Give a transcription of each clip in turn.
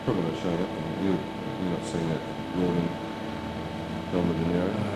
Probably not showing up. You're not seeing that yawning helmet in the area.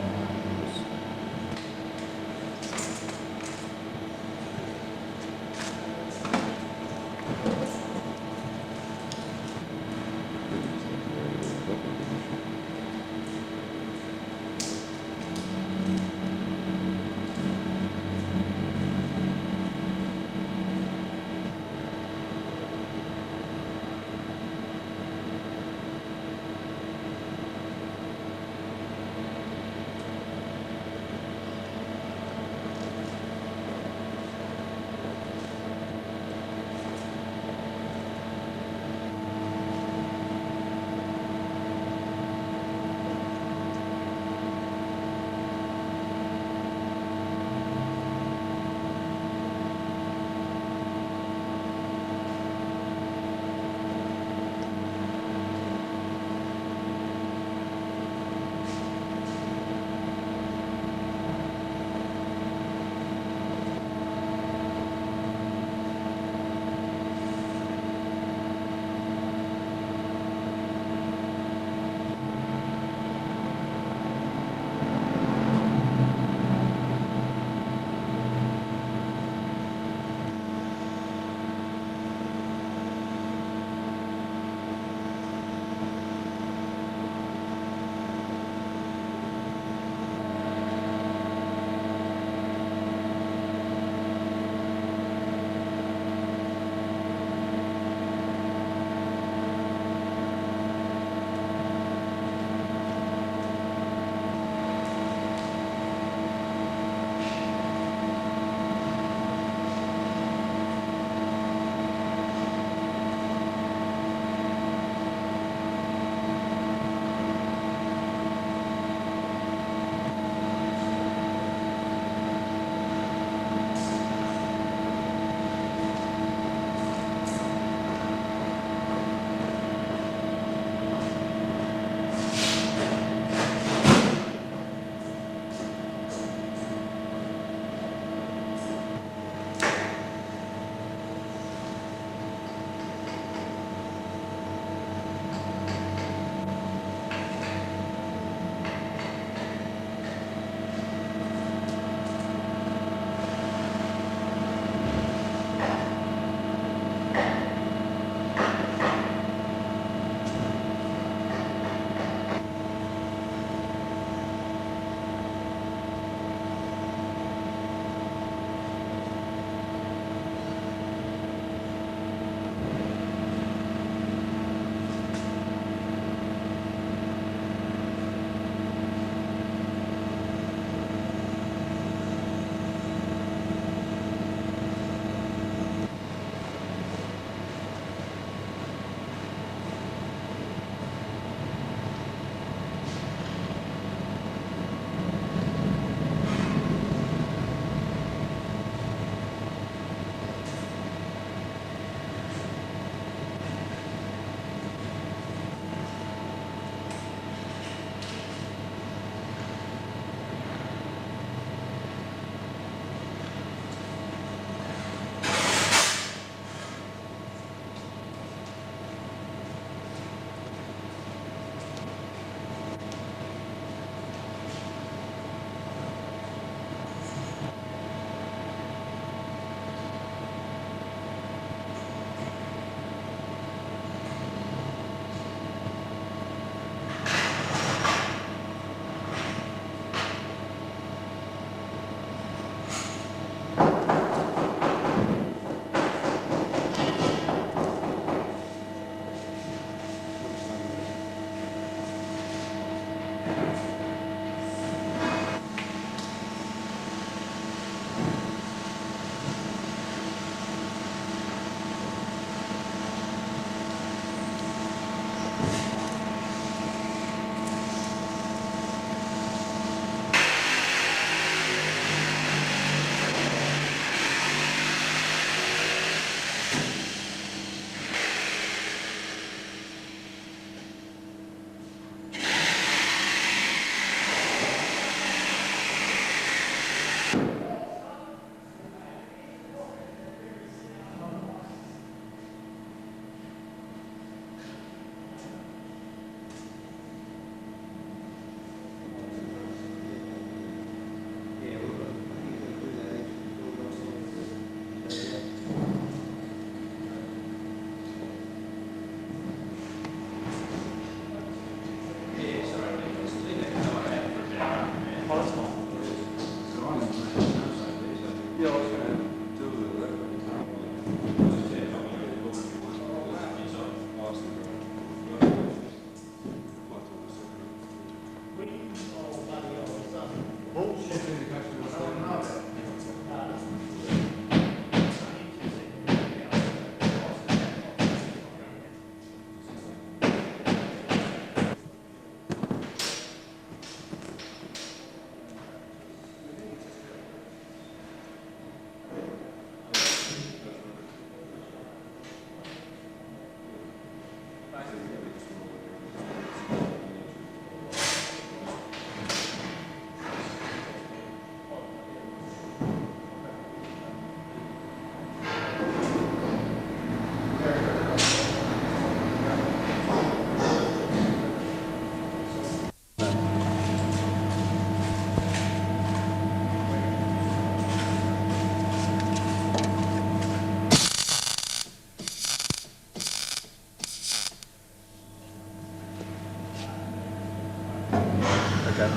Okay.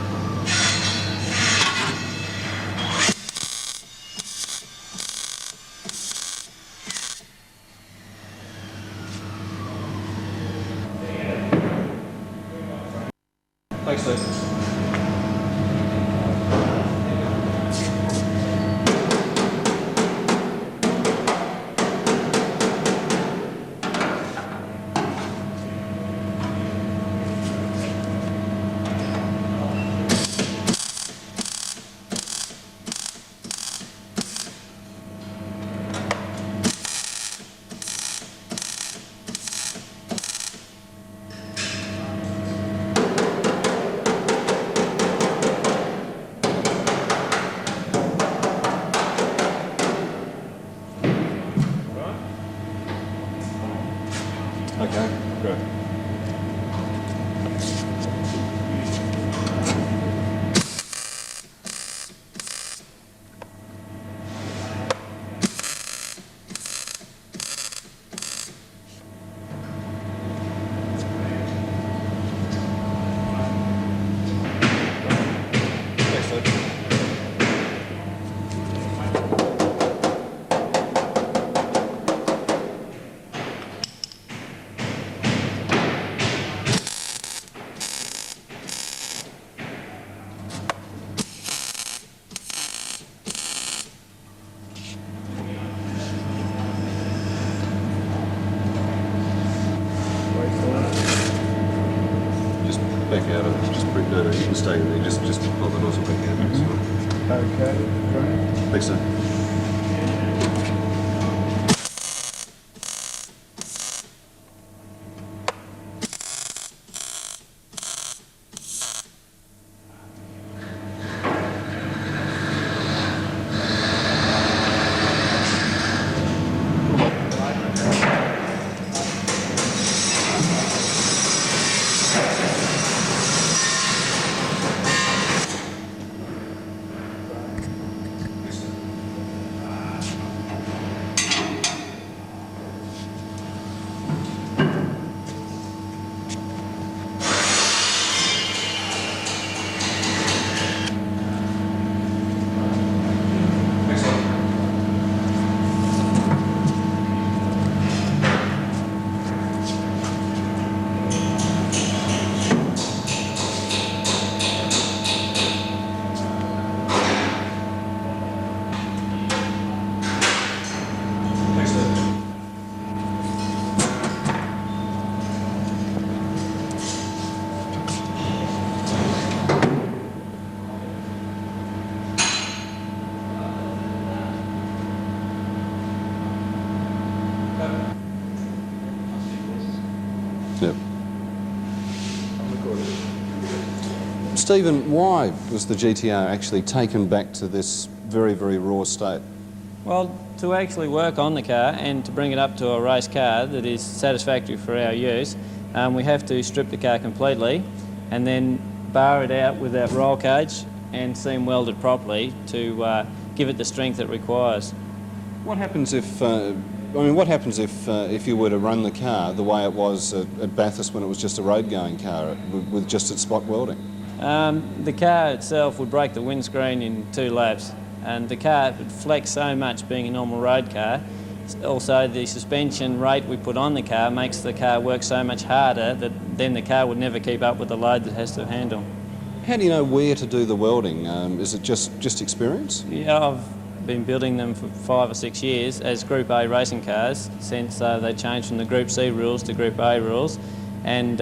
Thanks, Steve. Okay, great. Back out of it, just bring, no, you can stay in there, just pull the nozzle back out. Mm-hmm. Okay, great. Thanks, sir. Yep. Stephen, why was the GT-R actually taken back to this very, very raw state? Well, to actually work on the car and to bring it up to a race car that is satisfactory for our use, we have to strip the car completely and then bar it out with that roll cage and seam weld it properly to give it the strength it requires. What happens if, what happens if you were to run the car the way it was at Bathurst when it was just a road-going car with just its spot welding? The car itself would break the windscreen in 2 laps, and the car would flex so much being a normal road car. Also, the suspension rate we put on the car makes the car work so much harder that then the car would never keep up with the load that it has to handle. How do you know where to do the welding? Is it just experience? Yeah, I've been building them for 5 or 6 years as Group A racing cars since they changed from the Group C rules to Group A rules. And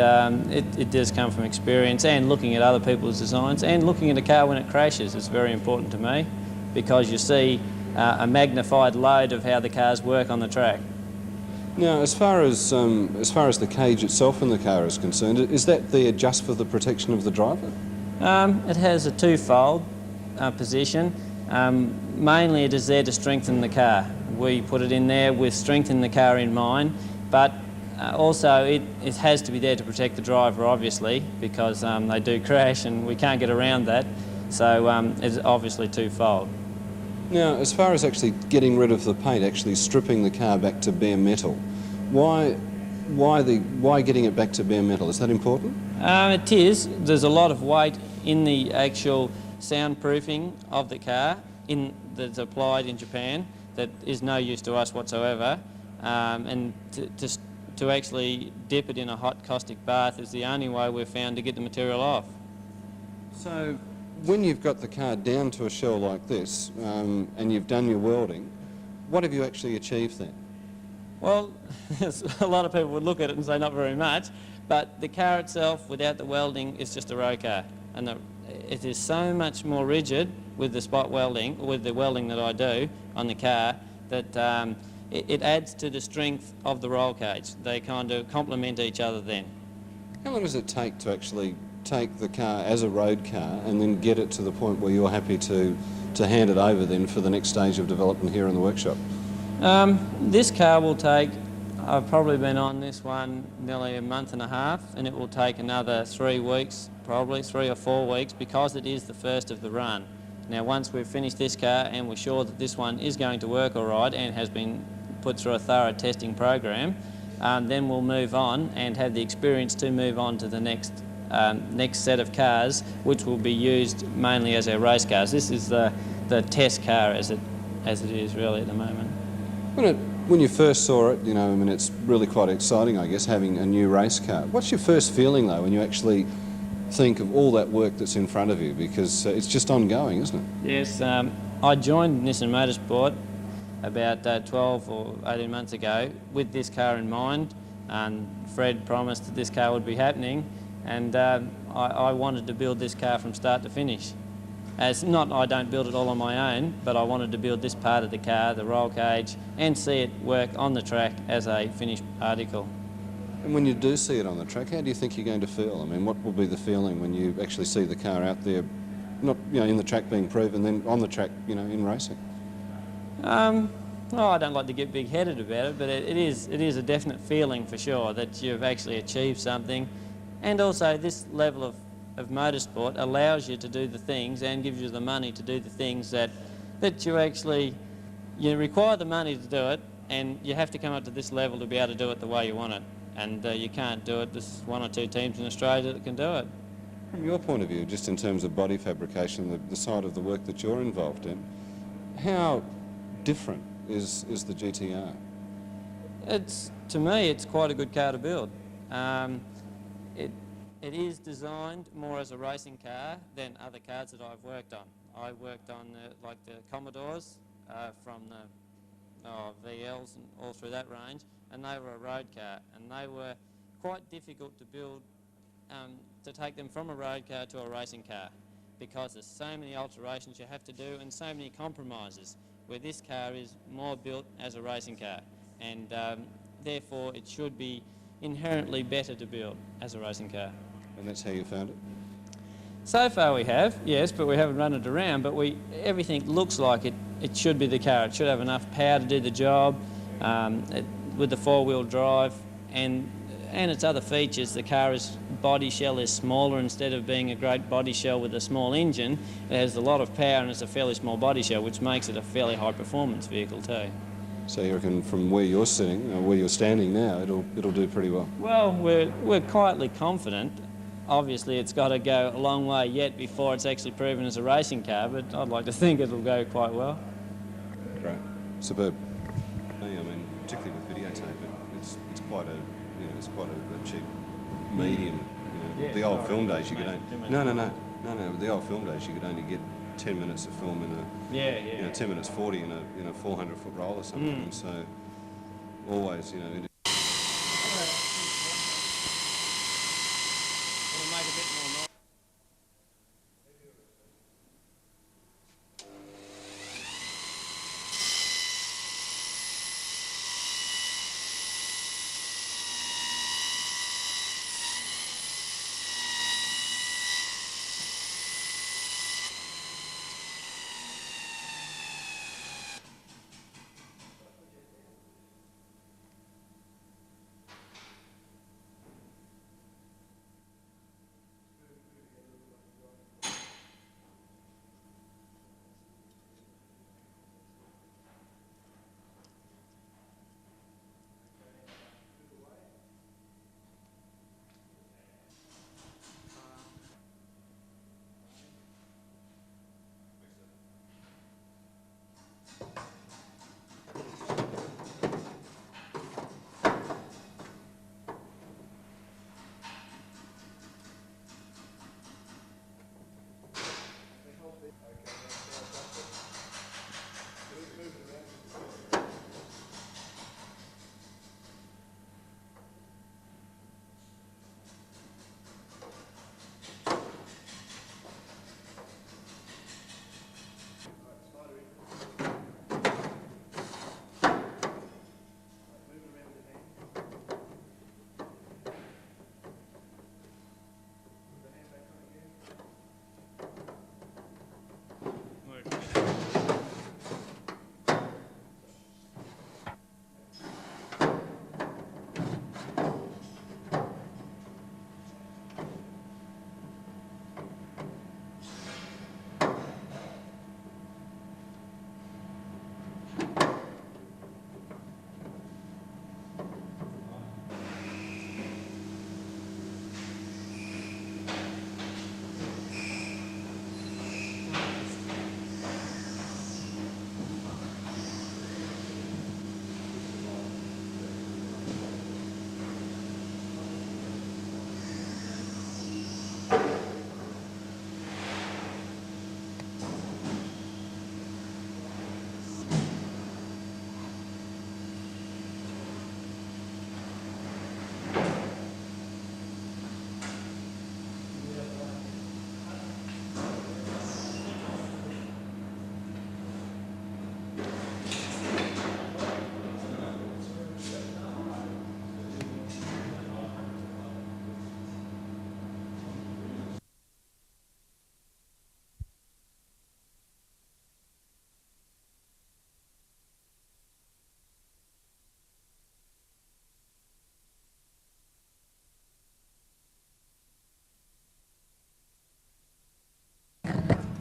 it does come from experience and looking at other people's designs and looking at a car when it crashes. It's very important to me because you see a magnified load of how the cars work on the track. Now, as far as the cage itself in the car is concerned, is that there just for the protection of the driver? It has a 2-fold position. Mainly it is there to strengthen the car. We put it in there with strengthening the car in mind, but also it has to be there to protect the driver, obviously, because they do crash and we can't get around that. So it's obviously 2-fold. Now, as far as actually getting rid of the paint, actually stripping the car back to bare metal, why getting it back to bare metal? Is that important? It is. There's a lot of weight in the actual soundproofing of the car that's applied in Japan that is no use to us whatsoever. And to actually dip it in a hot caustic bath is the only way we've found to get the material off. So when you've got the car down to a shell like this and you've done your welding, what have you actually achieved then? Well, a lot of people would look at it and say not very much, but the car itself without the welding is just a road car. And it is so much more rigid with the spot welding, with the welding that I do on the car, that it adds to the strength of the roll cage. They kind of complement each other then. How long does it take to actually take the car as a road car and then get it to the point where you're happy to hand it over then for the next stage of development here in the workshop? This car will take, I've probably been on this one nearly a month and a half, and it will take another 3 weeks, probably 3 or 4 weeks, because it is the first of the run. Now once we've finished this car and we're sure that this one is going to work all right and has been put through a thorough testing program, then we'll move on and have the experience to move on to the next set of cars, which will be used mainly as our race cars. This is the test car as it is really at the moment. When you first saw it, you know, I mean, it's really quite exciting, I guess, having a new race car. What's your first feeling though when you actually think of all that work that's in front of you, because it's just ongoing, isn't it? Yes, I joined Nissan Motor Sport about 12 or 18 months ago with this car in mind, and Fred promised that this car would be happening, and I wanted to build this car from start to finish. Not I don't build it all on my own, but I wanted to build this part of the car, the roll cage, and see it work on the track as a finished article. And when you do see it on the track, how do you think you're going to feel? I mean, what will be the feeling when you actually see the car out there, not, you know, in the track being proven, then on the track, you know, in racing? Well, I don't like to get big-headed about it, but it is a definite feeling for sure that you've actually achieved something. And also this level of motorsport allows you to do the things and gives you the money to do the things that you require the money to do it, and you have to come up to this level to be able to do it the way you want it. And you can't do it. There's 1 or 2 teams in Australia that can do it. From your point of view, just in terms of body fabrication, the side of the work that you're involved in, how different is the GT-R? To me, it's quite a good car to build. It is designed more as a racing car than other cars that I've worked on. I worked on like the Commodores from the VLs and all through that range, and they were a road car, and they were quite difficult to build, to take them from a road car to a racing car, because there's so many alterations you have to do and so many compromises, where this car is more built as a racing car, and therefore it should be inherently better to build as a racing car. And that's how you found it? So far we have, yes, but we haven't run it around, but everything looks like it should be the car. It should have enough power to do the job, with the 4-wheel drive and its other features. The car's body shell is smaller. Instead of being a great body shell with a small engine, it has a lot of power and it's a fairly small body shell, which makes it a fairly high performance vehicle too. So you reckon from where you're sitting, or where you're standing now, it'll do pretty well? Well, we're quietly confident. Obviously it's got to go a long way yet before it's actually proven as a racing car, but I'd like to think it'll go quite well. Great. Superb. I mean, particularly with videotape, it's quite a cheap medium. You know, Yeah, the old film days you could only... No. The old film days you could only get 10 minutes of film in a... You know, 10 minutes 40 in a 400-foot roll or something. And so always, you know...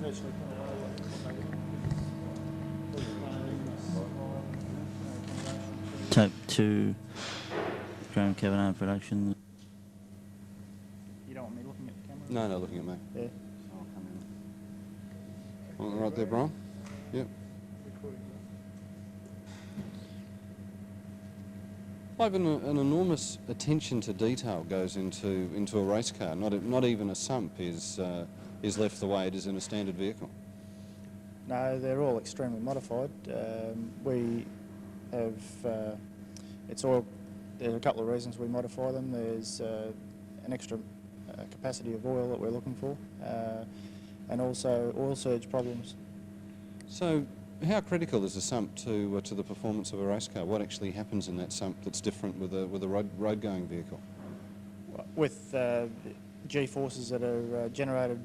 virtually put away. Tape 2, Graham Kavanagh production. You don't want me looking at the camera? No, no, looking at me. Yeah. I'll come in. All right there, Brian? Yep. Ivan, an enormous attention to detail goes into a race car. Not even a sump is left the way it is in a standard vehicle. No, they're all extremely modified. We have, it's all, there's a couple of reasons we modify them. There's an extra capacity of oil that we're looking for, and also oil surge problems. So, how critical is a sump to the performance of a race car? What actually happens in that sump that's different with a road-going vehicle? With G-forces that are generated,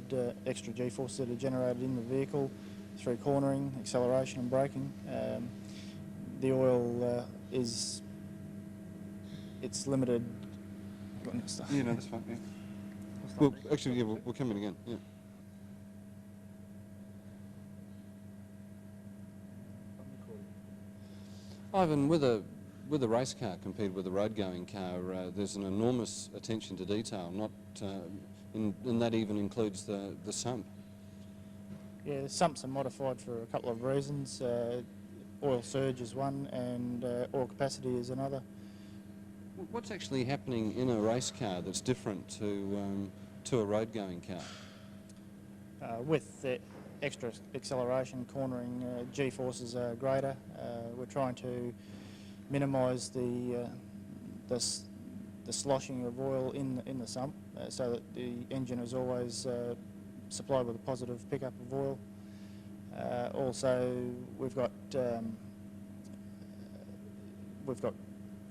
extra G-forces that are generated in the vehicle through cornering, acceleration and braking, the oil it's limited. Yeah, no, that's fine. Yeah. Well, actually, yeah, we'll come in again. Yeah. Ivan, with a race car compared with a road-going car, there's an enormous attention to detail. Not, and that even includes the sump. Yeah, the sumps are modified for a couple of reasons. Oil surge is one, and oil capacity is another. What's actually happening in a race car that's different to a road-going car? With the extra acceleration, cornering, G-forces are greater. We're trying to minimise the sloshing of oil in the sump, so that the engine is always supplied with a positive pickup of oil. Also, we've got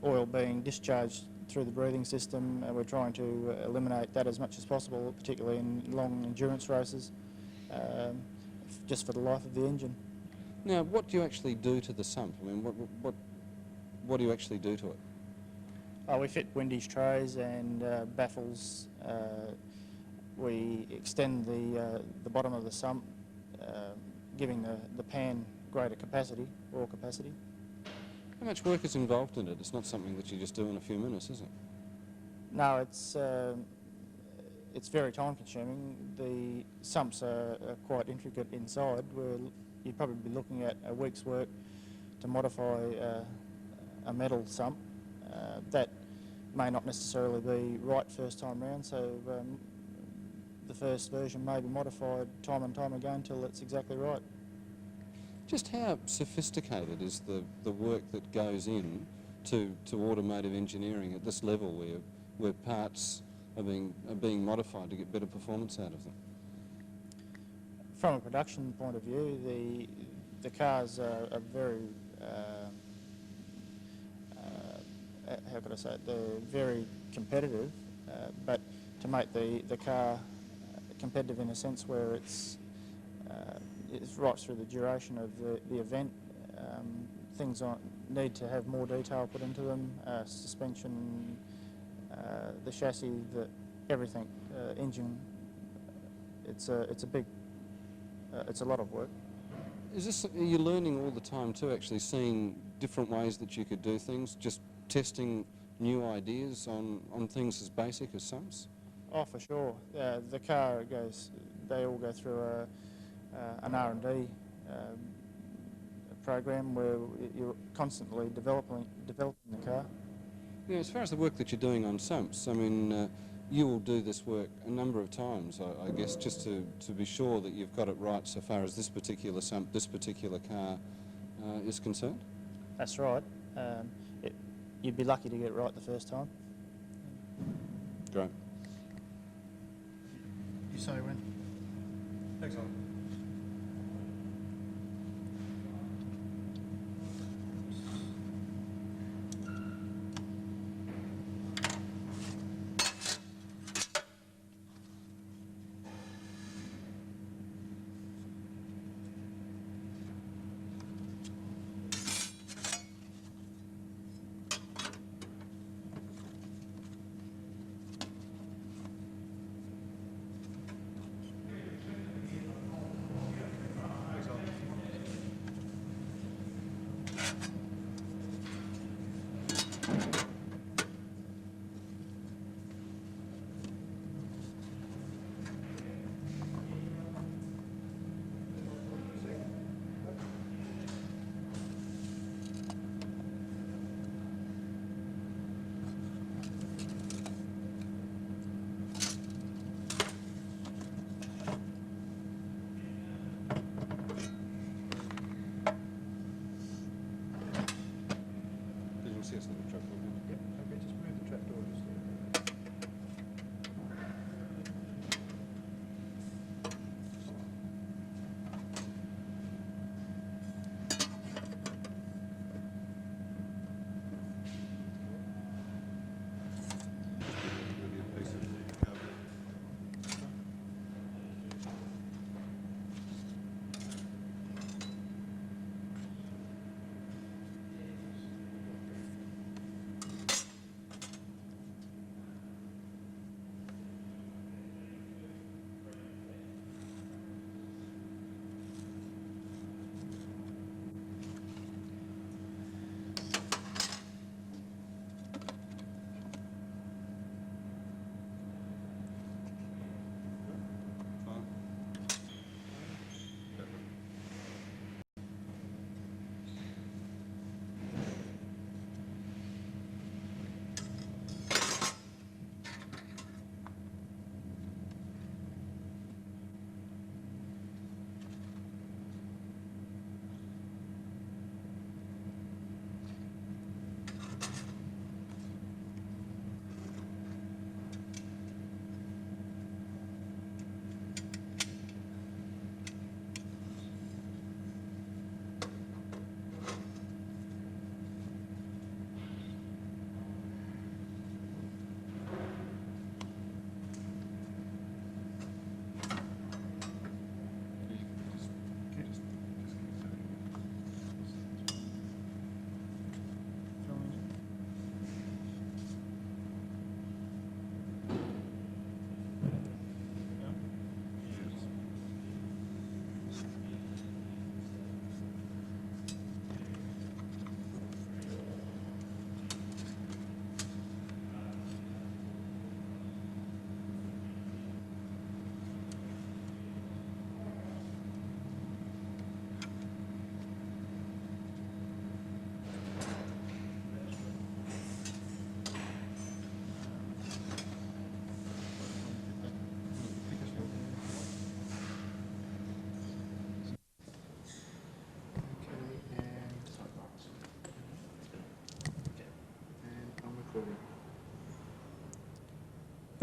oil being discharged through the breathing system, and we're trying to eliminate that as much as possible, particularly in long endurance races, just for the life of the engine. Now, what do you actually do to the sump? I mean, what do you actually do to it? We fit windage trays and baffles. We extend the bottom of the sump, giving the pan greater capacity, oil capacity. How much work is involved in it? It's not something that you just do in a few minutes, is it? No, it's very time-consuming. The sumps are quite intricate inside. You'd probably be looking at a week's work to modify a metal sump. That may not necessarily be right first time round, so the first version may be modified time and time again until it's exactly right. Just how sophisticated is the work that goes in to automotive engineering at this level, where parts are being modified to get better performance out of them? From a production point of view, the cars are very how could I say it? They're very competitive, but to make the car competitive in a sense where it's right through the duration of the event, things need to have more detail put into them, suspension, the chassis, everything, engine. It's a big, it's a lot of work. Are you learning all the time too, actually seeing different ways that you could do things, just testing new ideas on things as basic as sumps? Oh, for sure. The car they all go through an R&D program where you're constantly developing the car. Yeah, as far as the work that you're doing on sumps, I mean, you will do this work a number of times, I guess, just to be sure that you've got it right so far as this particular sump, this particular car is concerned? That's right. You'd be lucky to get it right the first time. Great. You say when? Thanks, Alan.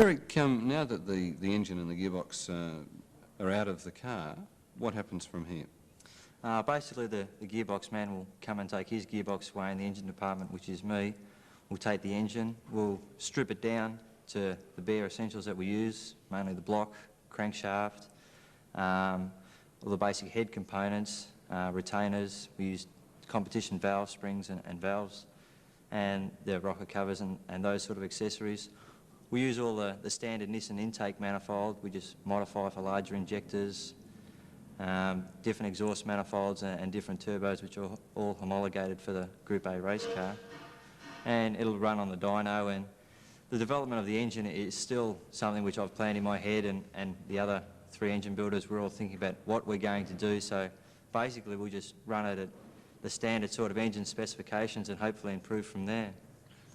Eric, now that the engine and the gearbox are out of the car, what happens from here? Basically, the gearbox man will come and take his gearbox away in the engine department, which is me. We'll take the engine, we'll strip it down to the bare essentials that we use, mainly the block, crankshaft, all the basic head components, retainers. We use competition valve springs and valves, and the rocker covers and those sort of accessories. We use all the standard Nissan intake manifold. We just modify for larger injectors, different exhaust manifolds and different turbos, which are all homologated for the Group A race car. And it'll run on the dyno, and the development of the engine is still something which I've planned in my head, and the other 3 engine builders, we're all thinking about what we're going to do. So basically we'll just run it at the standard sort of engine specifications and hopefully improve from there.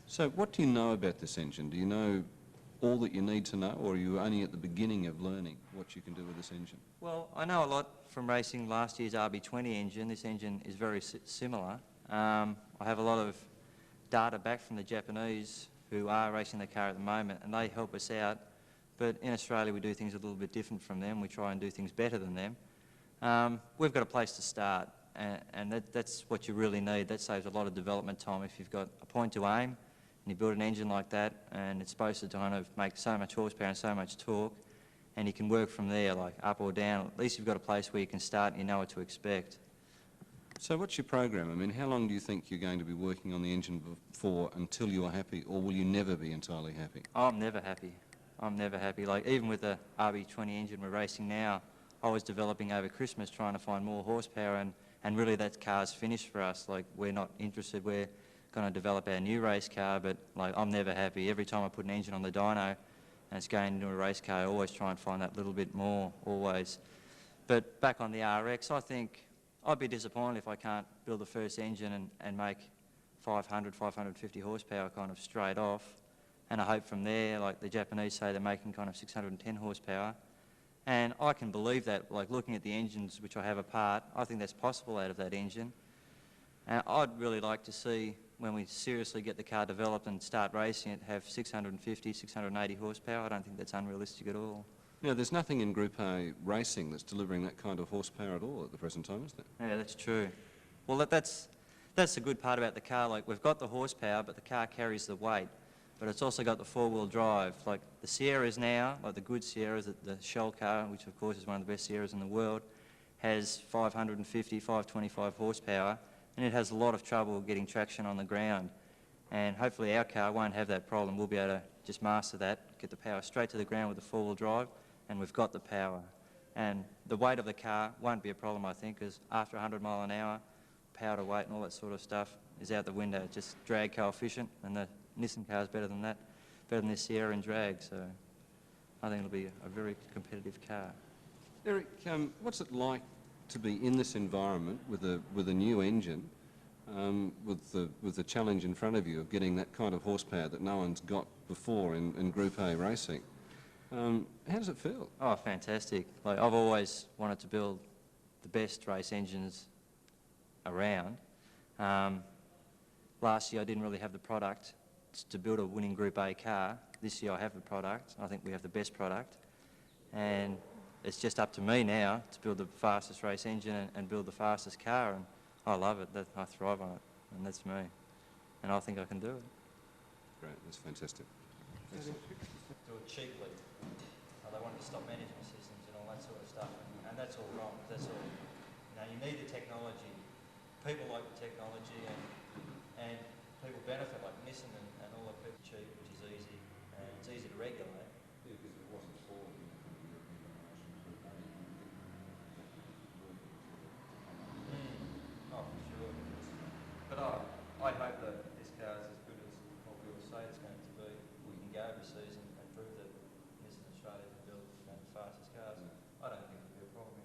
So what do you know about this engine? Do you know all that you need to know, or are you only at the beginning of learning what you can do with this engine? Well, I know a lot from racing last year's RB20 engine. This engine is very similar. I have a lot of data back from the Japanese who are racing the car at the moment, and they help us out. But in Australia we do things a little bit different from them. We try and do things better than them. We've got a place to start, and that's what you really need. That saves a lot of development time if you've got a point to aim and you build an engine like that, and it's supposed to kind of make so much horsepower and so much torque, and you can work from there, like up or down. At least you've got a place where you can start and you know what to expect. So what's your program? I mean, how long do you think you're going to be working on the engine for until you're happy, or will you never be entirely happy? I'm never happy. I'm never happy. Like, even with the RB20 engine we're racing now, I was developing over Christmas trying to find more horsepower, and really that car's finished for us. Like, we're not interested. We're going to develop our new race car, but like, I'm never happy. Every time I put an engine on the dyno and it's going into a race car, I always try and find that little bit more, always. But back on the RX, I think I'd be disappointed if I can't build the first engine and make 500, 550 horsepower kind of straight off. And I hope from there, like the Japanese say, they're making kind of 610 horsepower. And I can believe that, like looking at the engines which I have apart, I think that's possible out of that engine. And I'd really like to see, when we seriously get the car developed and start racing it, have 650, 680 horsepower. I don't think that's unrealistic at all. Now, there's nothing in Group A racing that's delivering that kind of horsepower at all at the present time, is there? Yeah, that's true. Well, that's the good part about the car. Like, we've got the horsepower, but the car carries the weight. But it's also got the 4-wheel drive. Like the Sierras now, like the good Sierras, the Shell car, which of course is one of the best Sierras in the world, has 550, 525 horsepower, and it has a lot of trouble getting traction on the ground. And hopefully our car won't have that problem. We'll be able to just master that, get the power straight to the ground with the 4-wheel drive, and we've got the power. And the weight of the car won't be a problem, I think, because after 100 mile an hour, power to weight and all that sort of stuff is out the window. Just drag coefficient, and the Nissan car is better than that, better than this Sierra in drag. So I think it'll be a very competitive car. Eric, what's it like to be in this environment with a new engine, with the challenge in front of you of getting that kind of horsepower that no one's got before in Group A racing? How does it feel? Oh, fantastic. Like, I've always wanted to build the best race engines around. Last year I didn't really have the product to build a winning Group A car. This year I have the product. I think we have the best product. And it's just up to me now to build the fastest race engine and build the fastest car, and I love it. I thrive on it, and that's me. And I think I can do it. Great, that's fantastic. Do it cheaply. They want to stop management systems and all that sort of stuff, and that's all wrong. That's all. You need the technology. People like the technology, and people benefit, like Nissan and all the people cheap, which is easy, and it's easy to regulate. Yeah, because it wasn't for Oh, for sure. But I hope that this car is as good as what we all say it's going to be. We can go overseas and prove that Nissan Australia can build the fastest cars. I don't think it'll be a problem.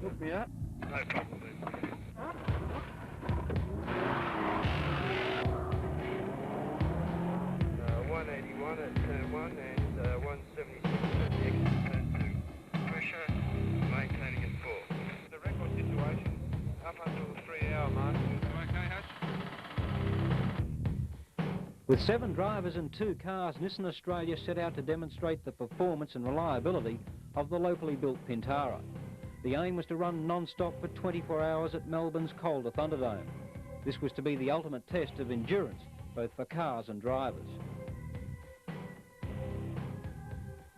Look me up. No problem, then. 181 at turn 1 and 176 at the exit of turn 2. Pressure, maintaining at 4. The record situation, up until the 3-hour mark. Okay, Hutch? With 7 drivers and 2 cars, Nissan Australia set out to demonstrate the performance and reliability of the locally built Pintara. The aim was to run non-stop for 24 hours at Melbourne's colder Thunderdome. This was to be the ultimate test of endurance, both for cars and drivers.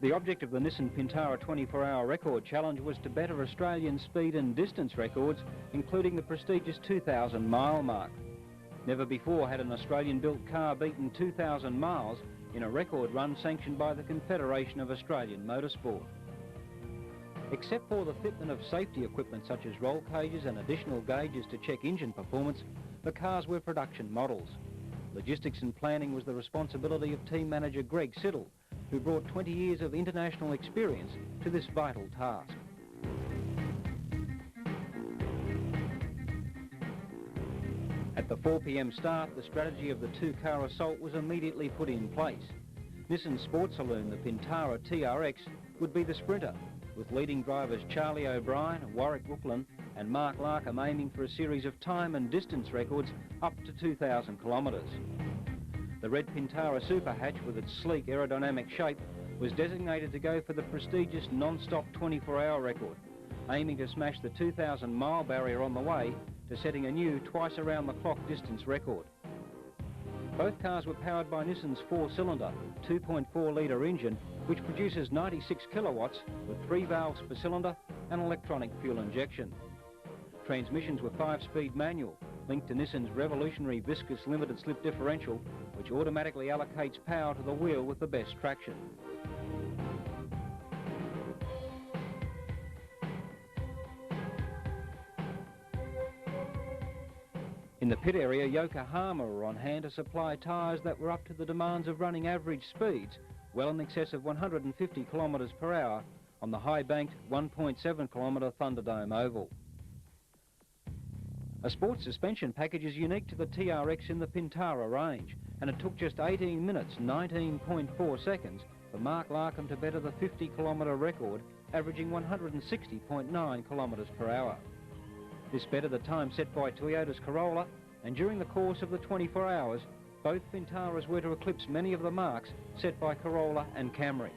The object of the Nissan Pintara 24-hour record challenge was to better Australian speed and distance records, including the prestigious 2,000-mile mark. Never before had an Australian-built car beaten 2,000 miles in a record run sanctioned by the Confederation of Australian Motorsport. Except for the fitment of safety equipment such as roll cages and additional gauges to check engine performance, the cars were production models. Logistics and planning was the responsibility of team manager Greg Siddle, who brought 20 years of international experience to this vital task. At the 4 p.m. start, the strategy of the 2-car assault was immediately put in place. Nissan Sports Saloon, the Pintara TRX, would be the sprinter, with leading drivers Charlie O'Brien, Warwick Brooklyn and Mark Larkham aiming for a series of time and distance records up to 2,000 kilometres. The red Pintara Super Hatch, with its sleek aerodynamic shape, was designated to go for the prestigious non-stop 24-hour record, aiming to smash the 2,000-mile barrier on the way to setting a new twice-around-the-clock distance record. Both cars were powered by Nissan's 4-cylinder, 2.4-litre engine, which produces 96 kilowatts with 3 valves per cylinder and electronic fuel injection. Transmissions were 5-speed manual, linked to Nissan's revolutionary viscous limited slip differential, which automatically allocates power to the wheel with the best traction. In the pit area, Yokohama were on hand to supply tyres that were up to the demands of running average speeds, well in excess of 150 kilometres per hour on the high-banked 1.7 kilometre Thunderdome Oval. A sports suspension package is unique to the TRX in the Pintara range, and it took just 18 minutes, 19.4 seconds, for Mark Larkham to better the 50-kilometre record, averaging 160.9 kilometres per hour. This bettered the time set by Toyota's Corolla, and during the course of the 24 hours, both Pintaras were to eclipse many of the marks set by Corolla and Camry.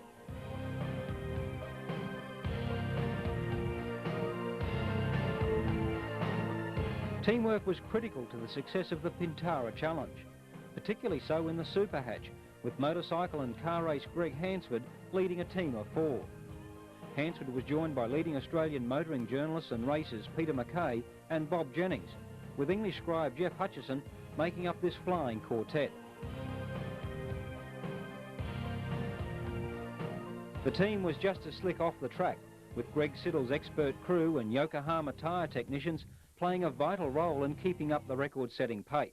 Teamwork was critical to the success of the Pintara challenge, particularly so in the Super Hatch, with motorcycle and car race Greg Hansford leading a team of 4. Hansford was joined by leading Australian motoring journalists and racers Peter McKay and Bob Jennings, with English scribe Jeff Hutchison making up this flying quartet. The team was just as slick off the track, with Greg Siddle's expert crew and Yokohama tyre technicians playing a vital role in keeping up the record-setting pace.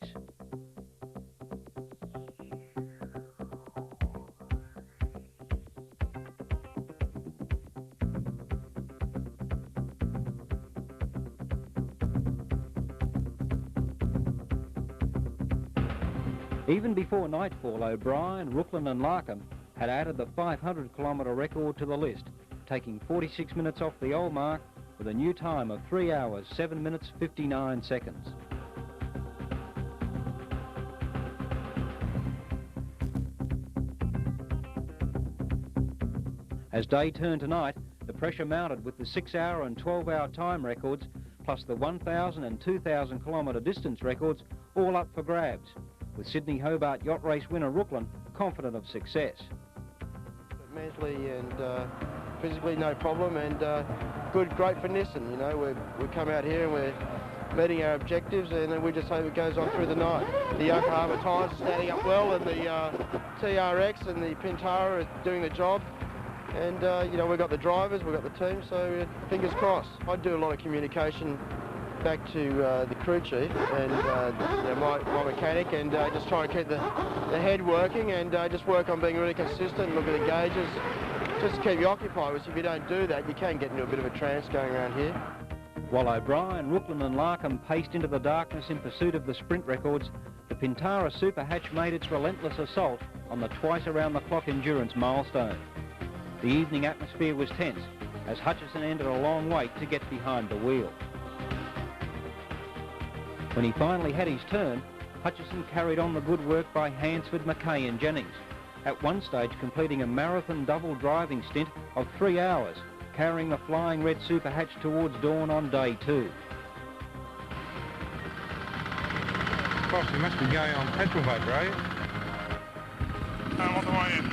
Even before nightfall, O'Brien, Brooklyn and Larkham had added the 500-kilometre record to the list, taking 46 minutes off the old mark with a new time of 3 hours, 7 minutes, 59 seconds. As day turned to night, the pressure mounted with the 6-hour and 12-hour time records, plus the 1,000 and 2,000 kilometre distance records, all up for grabs, with Sydney Hobart yacht race winner Brooklyn confident of success. Mentally and physically no problem, and great for Nissan. You know, we come out here and we're meeting our objectives, and then we just hope it goes on through the night. The Yokohama tyres are standing up well, and the TRX and the Pintara are doing the job. And you know, we've got the drivers, we've got the team, so fingers crossed. I do a lot of communication back to the crew chief and you know, my mechanic, and just try to keep the head working, and just work on being really consistent, look at the gauges, just to keep you occupied, because if you don't do that, you can get into a bit of a trance going around here. While O'Brien, Rooklyn and Larkham paced into the darkness in pursuit of the sprint records, the Pintara Super Hatch made its relentless assault on the twice-around-the-clock endurance milestone. The evening atmosphere was tense as Hutchison ended a long wait to get behind the wheel. When he finally had his turn, Hutchison carried on the good work by Hansford, Mackay and Jennings, at one stage completing a marathon double driving stint of 3 hours, carrying the flying red Super Hatch towards dawn on day 2. Boss, you must be going on petrol motor, are you? I'm on the way in.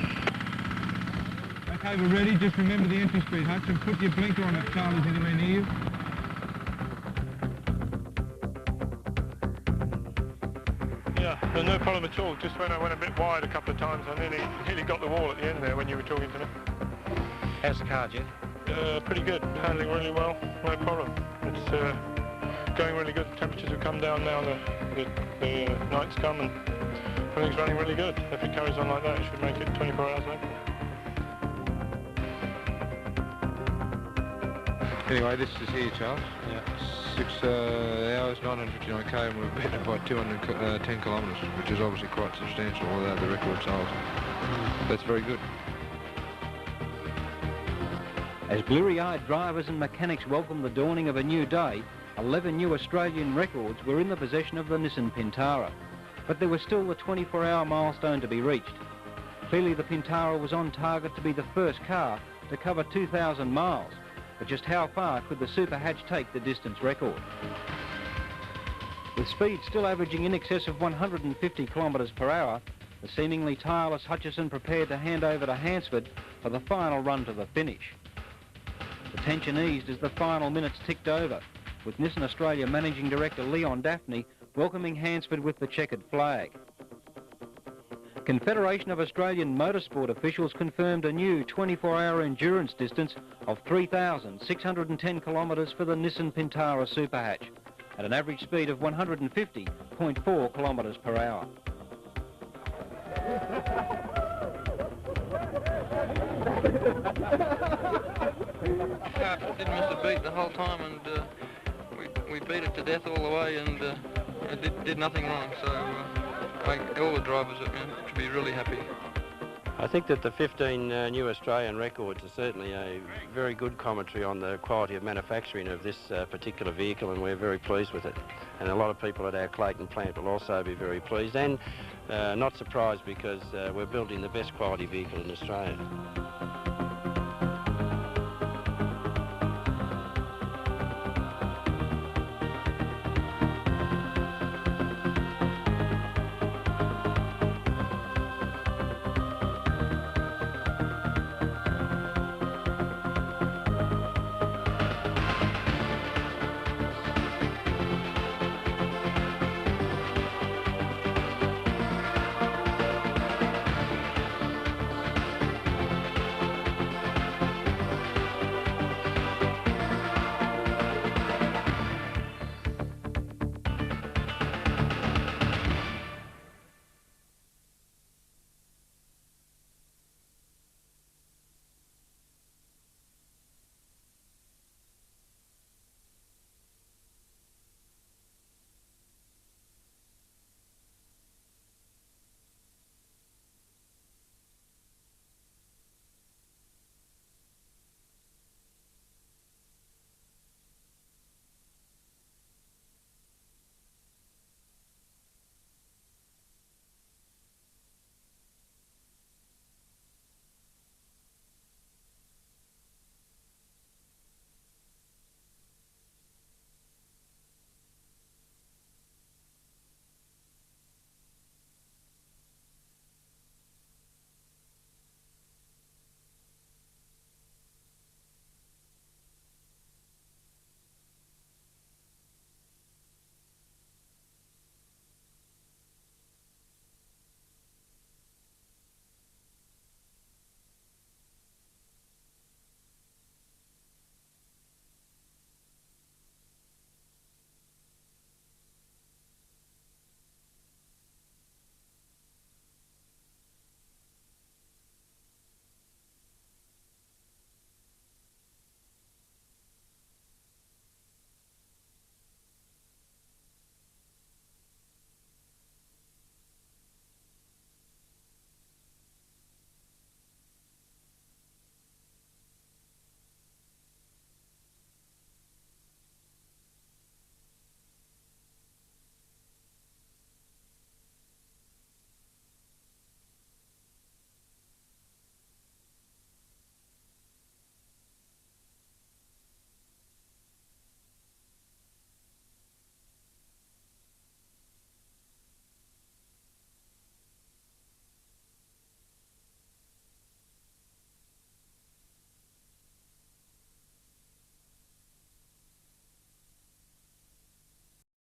Okay, we're ready. Just remember the entry speed, Hudson. Put your blinker on if Charlie's anywhere near you. Yeah, no problem at all. Just when I went a bit wide a couple of times, I nearly got the wall at the end there when you were talking to me. How's the car, Jeff? Pretty good. Handling really well. No problem. It's going really good. The temperatures have come down now. The night's come and everything's running really good. If it carries on like that, it should make it 24 hours later. Anyway, this is here, Charles. Yeah. 6 hours, 959k, and we've beaten it by 210 kilometres, which is obviously quite substantial, although the record sales. That's very good. As bleary-eyed drivers and mechanics welcomed the dawning of a new day, 11 new Australian records were in the possession of the Nissan Pintara. But there was still the 24-hour milestone to be reached. Clearly the Pintara was on target to be the first car to cover 2,000 miles. But just how far could the Super Hatch take the distance record? With speed still averaging in excess of 150 kilometres per hour, the seemingly tireless Hutchison prepared to hand over to Hansford for the final run to the finish. The tension eased as the final minutes ticked over, with Nissan Australia Managing Director Leon Daphne welcoming Hansford with the checkered flag. Confederation of Australian Motorsport officials confirmed a new 24-hour endurance distance of 3,610 kilometres for the Nissan Pintara Super Hatch, at an average speed of 150.4 kilometres per hour. Didn't miss a beat the whole time, and we beat it to death all the way, and did nothing wrong. So all the drivers should be really happy. I think that the 15 new Australian records are certainly a very good commentary on the quality of manufacturing of this particular vehicle, and we're very pleased with it. And a lot of people at our Clayton plant will also be very pleased, and not surprised, because we're building the best quality vehicle in Australia.